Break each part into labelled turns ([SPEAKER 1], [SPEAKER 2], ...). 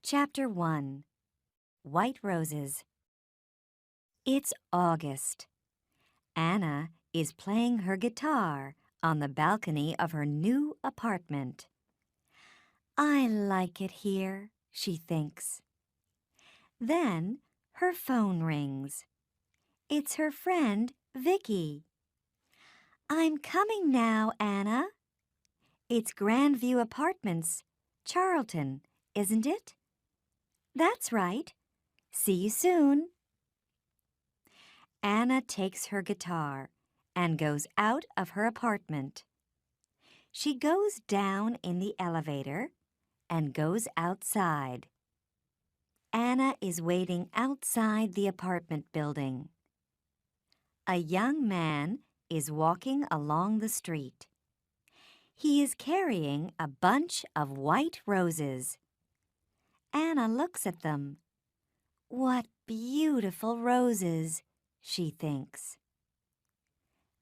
[SPEAKER 1] Chapter 1 White Roses. It's August. Anna is playing her guitar on the balcony of her new apartment. I like it here, she thinks. Then her phone rings. It's her friend, Vicky. I'm coming now, Anna. It's Grandview Apartments, Charlton, isn't it? That's right. See you soon. Anna takes her guitar and goes out of her apartment. She goes down in the elevator and goes outside. Anna is waiting outside the apartment building. A young man is walking along the street. He is carrying a bunch of white roses. Anna looks at them. What beautiful roses, she thinks.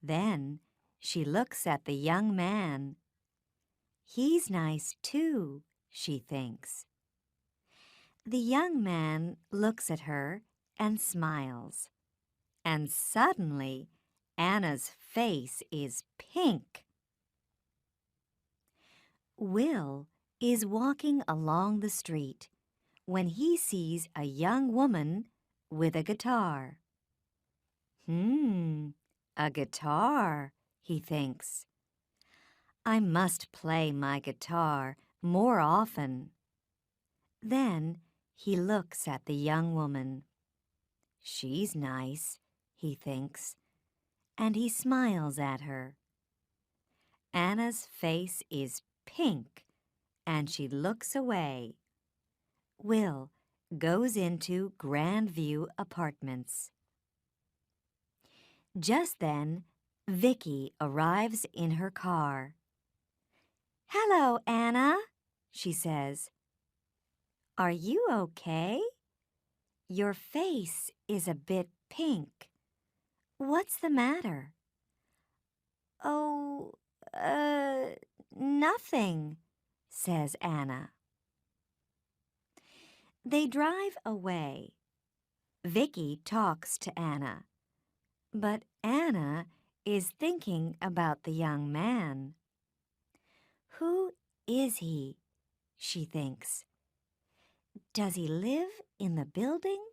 [SPEAKER 1] Then she looks at the young man. He's nice too, she thinks. The young man looks at her and smiles. And suddenly, Anna's face is pink. Will is walking along the street when he sees a young woman with a guitar. A guitar, he thinks. I must play my guitar more often. Then he looks at the young woman. She's nice, he thinks, and he smiles at her. Anna's face is pink, and she looks away. Will goes into Grandview Apartments. Just then, Vicky arrives in her car. Hello, Anna, she says. Are you okay? Your face is a bit pink. What's the matter? Oh, nothing, says Anna. They drive away. Vicky talks to Anna, but Anna is thinking about the young man. Who is he? She thinks. Does he live in the building?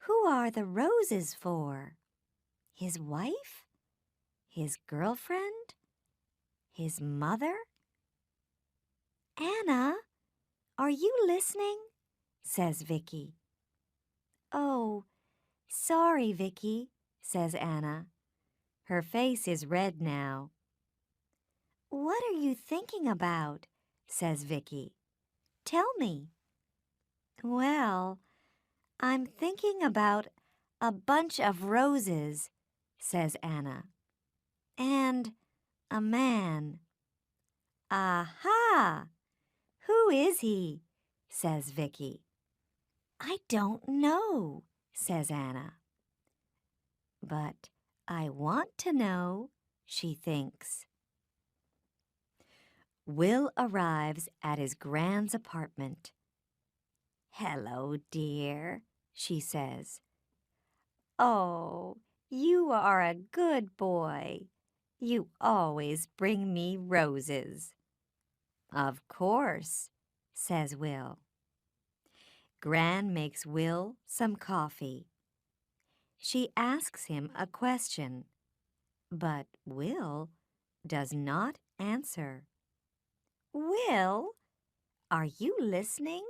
[SPEAKER 1] Who are the roses for? His wife? His girlfriend? His mother? Anna, are you listening? Says Vicky. Oh, sorry, Vicky, says Anna. Her face is red now. What are you thinking about? Says Vicky. Tell me. Well, I'm thinking about a bunch of roses, says Anna. And a man. Aha! Who is he? Says Vicky. I don't know, says Anna. But I want to know, she thinks. Will arrives at his grand's apartment. Hello, dear, she says. Oh, you are a good boy. You always bring me roses. Of course, says Will. Gran makes Will some coffee. She asks him a question, but Will does not answer. Will, are you listening?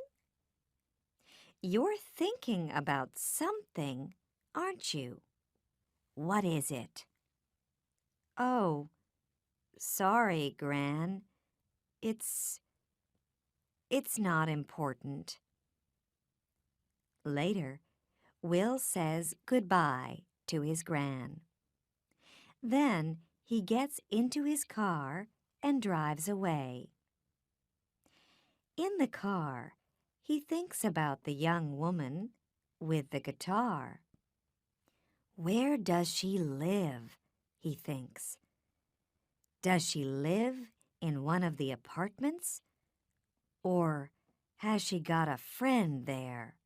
[SPEAKER 1] You're thinking about something, aren't you? What is it? Oh, sorry, Gran. It's not important. Later, Will says goodbye to his Gran. Then he gets into his car and drives away. In the car, he thinks about the young woman with the guitar. Where does she live? He thinks. Does she live in one of the apartments? Or Has she got a friend there?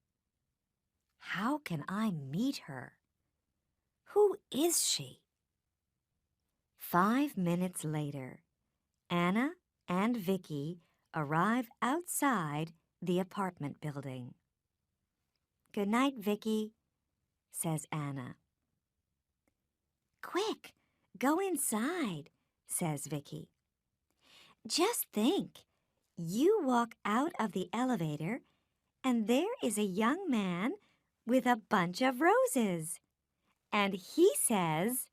[SPEAKER 1] How can I meet her? Who is she? 5 minutes later, Anna and Vicky arrive outside the apartment building. "Good night, Vicky," says Anna. "Quick, go inside," says Vicky. "Just think, you walk out of the elevator and there is a young man with a bunch of roses. And he says—"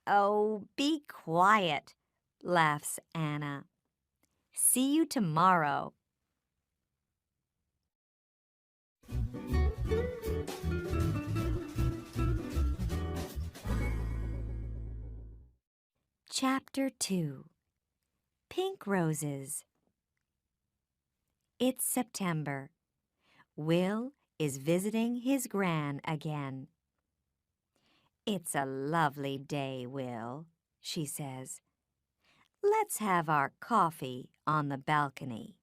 [SPEAKER 1] "Oh, be quiet," laughs Anna. "See you tomorrow." Chapter 2. Pink Roses. It's September. Will is visiting his gran again. "It's a lovely day, Will," she says. "Let's have our coffee on the balcony."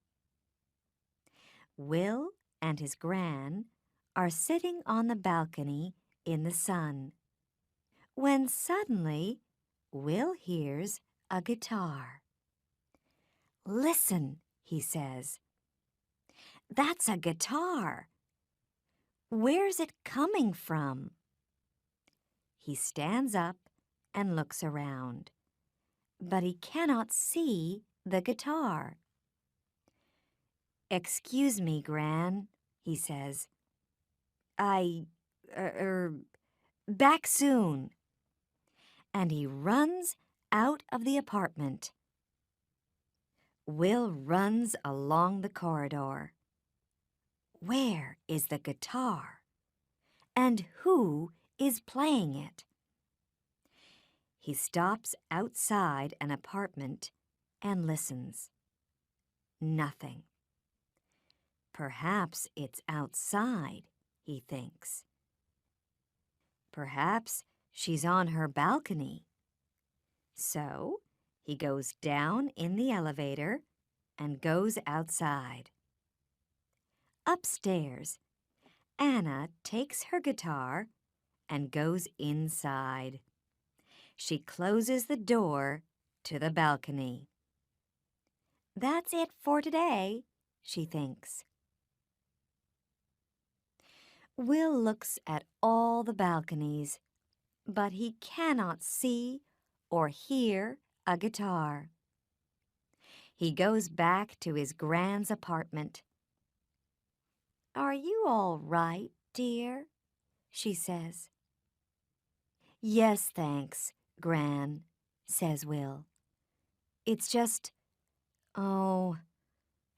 [SPEAKER 1] Will and his gran are sitting on the balcony in the sun, when suddenly Will hears a guitar. "Listen," he says. "That's a guitar. Where's it coming from?" He stands up and looks around, but he cannot see the guitar. "Excuse me, Gran," he says. Back soon." And he runs out of the apartment. Will runs along the corridor. Where is the guitar? And who is playing it? He stops outside an apartment and listens. Nothing. Perhaps it's outside, he thinks. Perhaps she's on her balcony. So he goes down in the elevator and goes outside. Upstairs, Anna takes her guitar and goes inside. She closes the door to the balcony. That's it for today, she thinks. Will looks at all the balconies, but he cannot see or hear a guitar. He goes back to his Gran's apartment. "Are you all right, dear?" she says. "Yes, thanks, Gran," says Will. "It's just,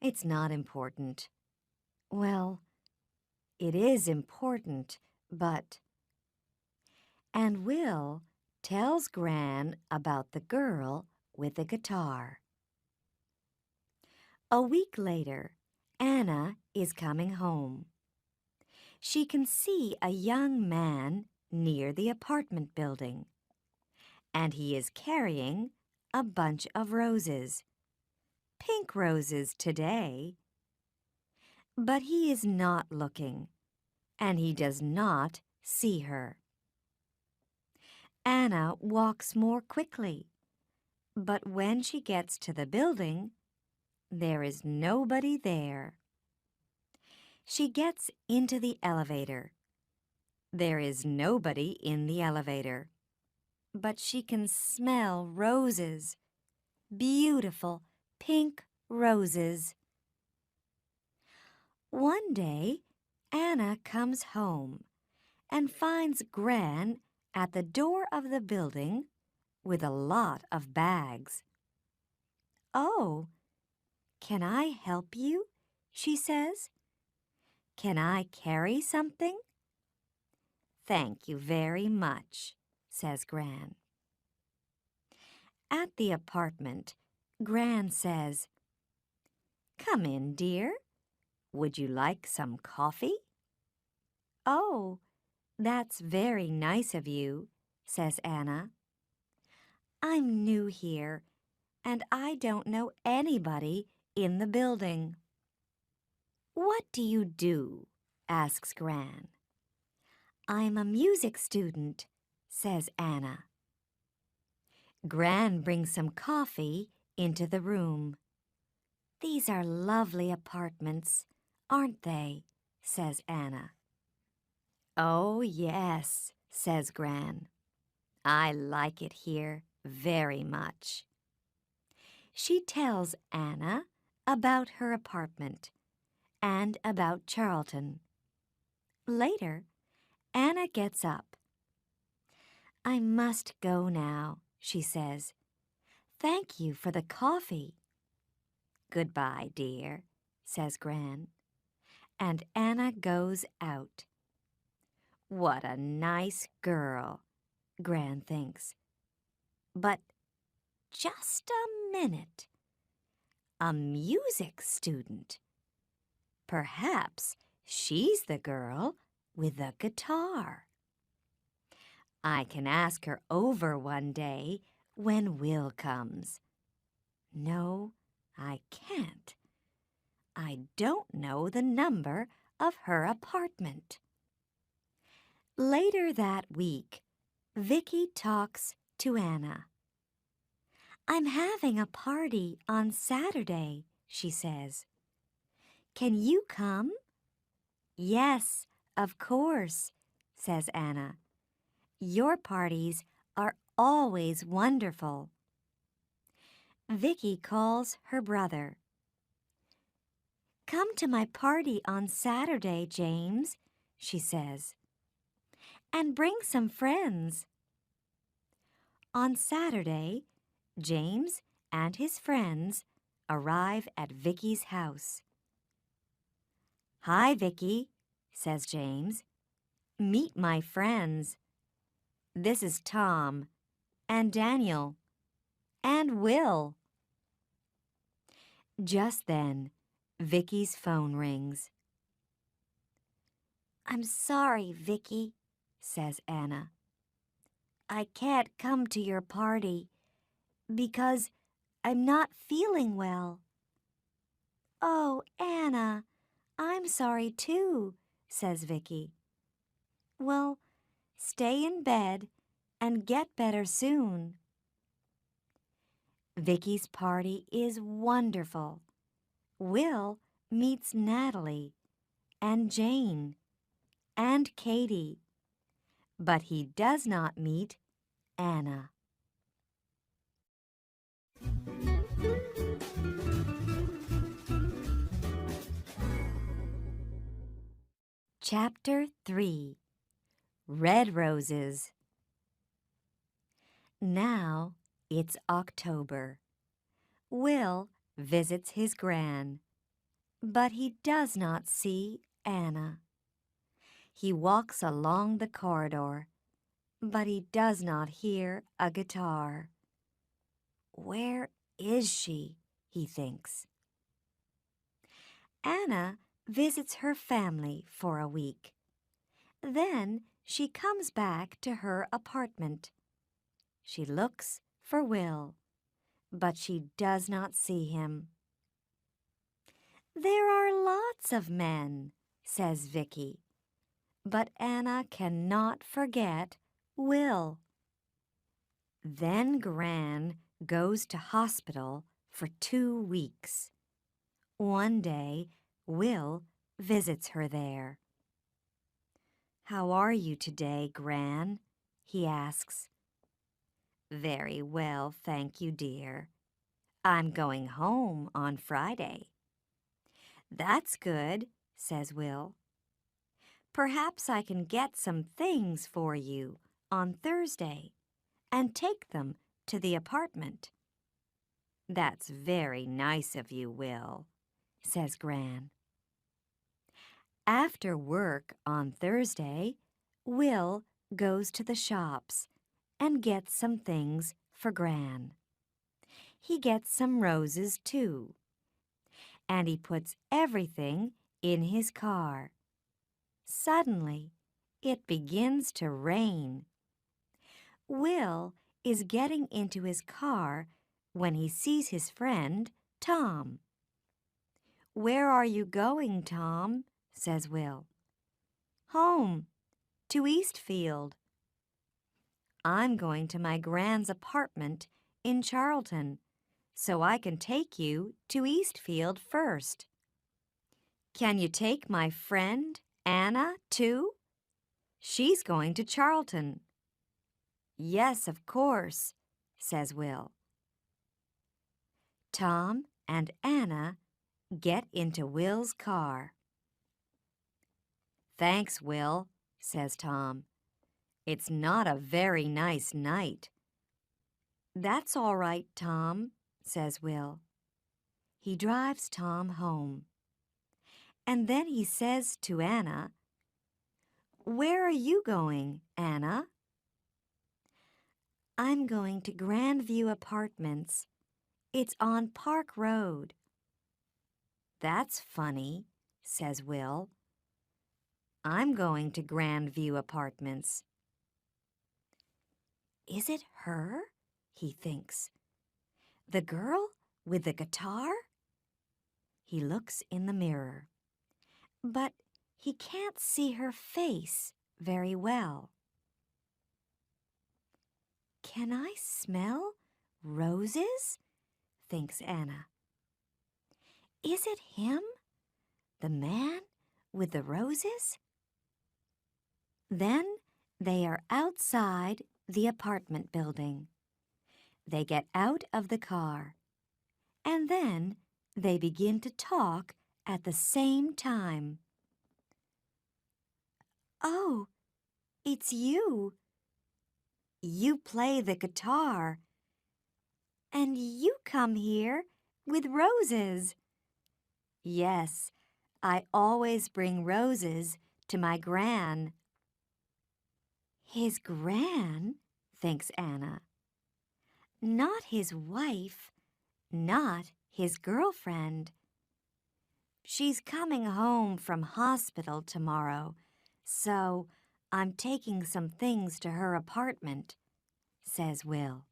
[SPEAKER 1] it's not important." "Well, it is important, but—" And Will tells Gran about the girl with the guitar. A week later, Anna is coming home. She can see a young man near the apartment building, and he is carrying a bunch of roses. Pink roses today. But he is not looking, and he does not see her. Anna walks more quickly, but when she gets to the building, there is nobody there. She gets into the elevator. There is nobody in the elevator, but she can smell roses, beautiful pink roses. One day, Anna comes home and finds Gran at the door of the building with a lot of bags. "Oh, can I help you?" she says. "Can I carry something?" "Thank you very much," says Gran. At the apartment, Gran says, "Come in, dear. Would you like some coffee?" "Oh, that's very nice of you," says Anna. "I'm new here, and I don't know anybody in the building." "What do you do?" asks Gran. "I'm a music student," says Anna. Gran brings some coffee into the room. "These are lovely apartments, aren't they?" says Anna. "Oh, yes," says Gran. "I like it here very much." She tells Anna about her apartment and about Charlton. Later, Anna gets up. "I must go now," she says. "Thank you for the coffee." "Goodbye, dear," says Gran. And Anna goes out. What a nice girl, Gran thinks. But just a minute. A music student. Perhaps she's the girl with the guitar. I can ask her over one day when Will comes. No, I can't. I don't know the number of her apartment. Later that week, Vicky talks to Anna. "I'm having a party on Saturday," she says. "Can you come?" "Yes, of course," says Anna. "Your parties are always wonderful." Vicky calls her brother. "Come to my party on Saturday, James," she says. "And bring some friends." On Saturday, James and his friends arrive at Vicky's house. "Hi, Vicky," says James. "Meet my friends. This is Tom and Daniel and Will." Just then, Vicky's phone rings. "I'm sorry, Vicky," says Anna. "I can't come to your party because I'm not feeling well." "Oh, Anna, I'm sorry too," says Vicky. "Well, stay in bed and get better soon." Vicky's party is wonderful. Will meets Natalie and Jane and Katie, but he does not meet Anna. Chapter 3. Red Roses. Now it's October. Will visits his gran, but he does not see Anna. He walks along the corridor, but he does not hear a guitar. Where is she? He thinks. Anna visits her family for a week. Then she comes back to her apartment. She looks for Will, but she does not see him. "There are lots of men," says Vicky, but Anna cannot forget Will. Then Gran goes to hospital for 2 weeks. One day, Will visits her there. "How are you today, Gran?" he asks. "Very well, thank you, dear. I'm going home on Friday." "That's good," says Will. "Perhaps I can get some things for you on Thursday and take them to the apartment." "That's very nice of you, Will," says Gran. After work on Thursday, Will goes to the shops and gets some things for Gran. He gets some roses, too, and he puts everything in his car. Suddenly, it begins to rain. Will is getting into his car when he sees his friend, Tom. "Where are you going, Tom?" says Will. "Home, to Eastfield." "I'm going to my Grand's apartment in Charlton, so I can take you to Eastfield first." "Can you take my friend, Anna, too? She's going to Charlton." "Yes, of course," says Will. Tom and Anna get into Will's car. "Thanks, Will," says Tom. "It's not a very nice night." "That's all right, Tom," says Will. He drives Tom home. And then he says to Anna, "Where are you going, Anna?" "I'm going to Grandview Apartments. It's on Park Road." "That's funny," says Will. "I'm going to Grandview Apartments." "Is it her?" he thinks. "The girl with the guitar?" He looks in the mirror, but he can't see her face very well. "Can I smell roses?" thinks Anna. "Is it him, the man with the roses?" Then they are outside the apartment building. They get out of the car, and then they begin to talk at the same time. "Oh, it's you. You play the guitar, and you come here with roses." "Yes, I always bring roses to my Gran." "His Gran?" thinks Anna. "Not his wife, not his girlfriend. She's coming home from hospital tomorrow, so I'm taking some things to her apartment," says Will.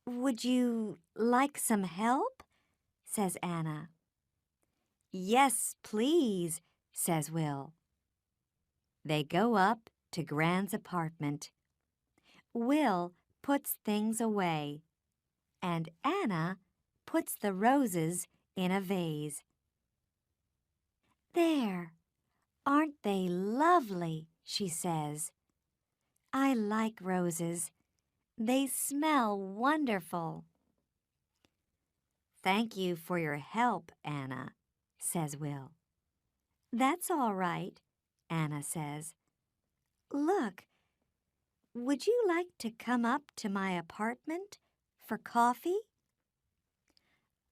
[SPEAKER 1] Would you like some help?" says Anna. "Yes, please," says Will. They go up to Gran's apartment. Will puts things away, and Anna puts the roses in a vase. "There, aren't they lovely?" she says. "I like roses. They smell wonderful." "Thank you for your help, Anna," says Will. "That's all right," Anna says. "Look, would you like to come up to my apartment for coffee?"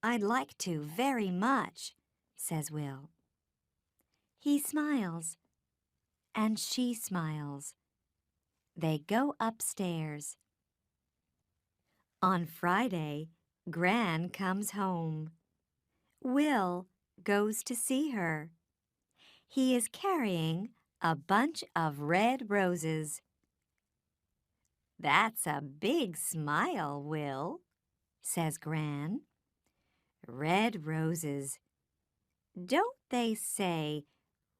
[SPEAKER 1] "I'd like to very much," says Will. He smiles, and she smiles. They go upstairs. On Friday, Gran comes home. Will goes to see her. He is carrying a bunch of red roses. "That's a big smile, Will," says Gran. "Red roses. Don't they say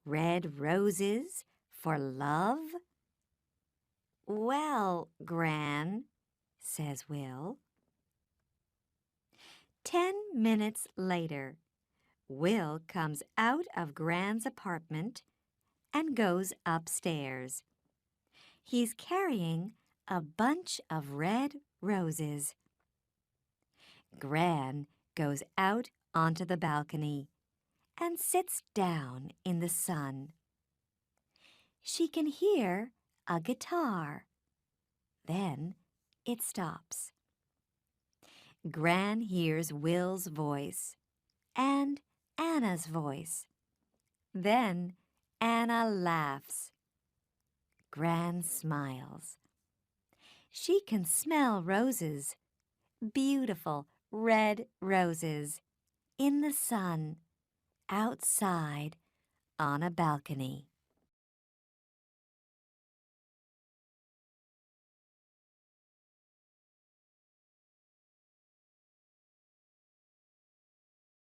[SPEAKER 1] red roses for love?" "Well, Gran," says Will. 10 minutes later, Will comes out of Gran's apartment and goes upstairs. He's carrying a bunch of red roses. Gran goes out onto the balcony and sits down in the sun. She can hear a guitar. Then it stops. Gran hears Will's voice and Anna's voice. Then Anna laughs. Gran smiles. She can smell roses, beautiful red roses, in the sun, outside on a balcony.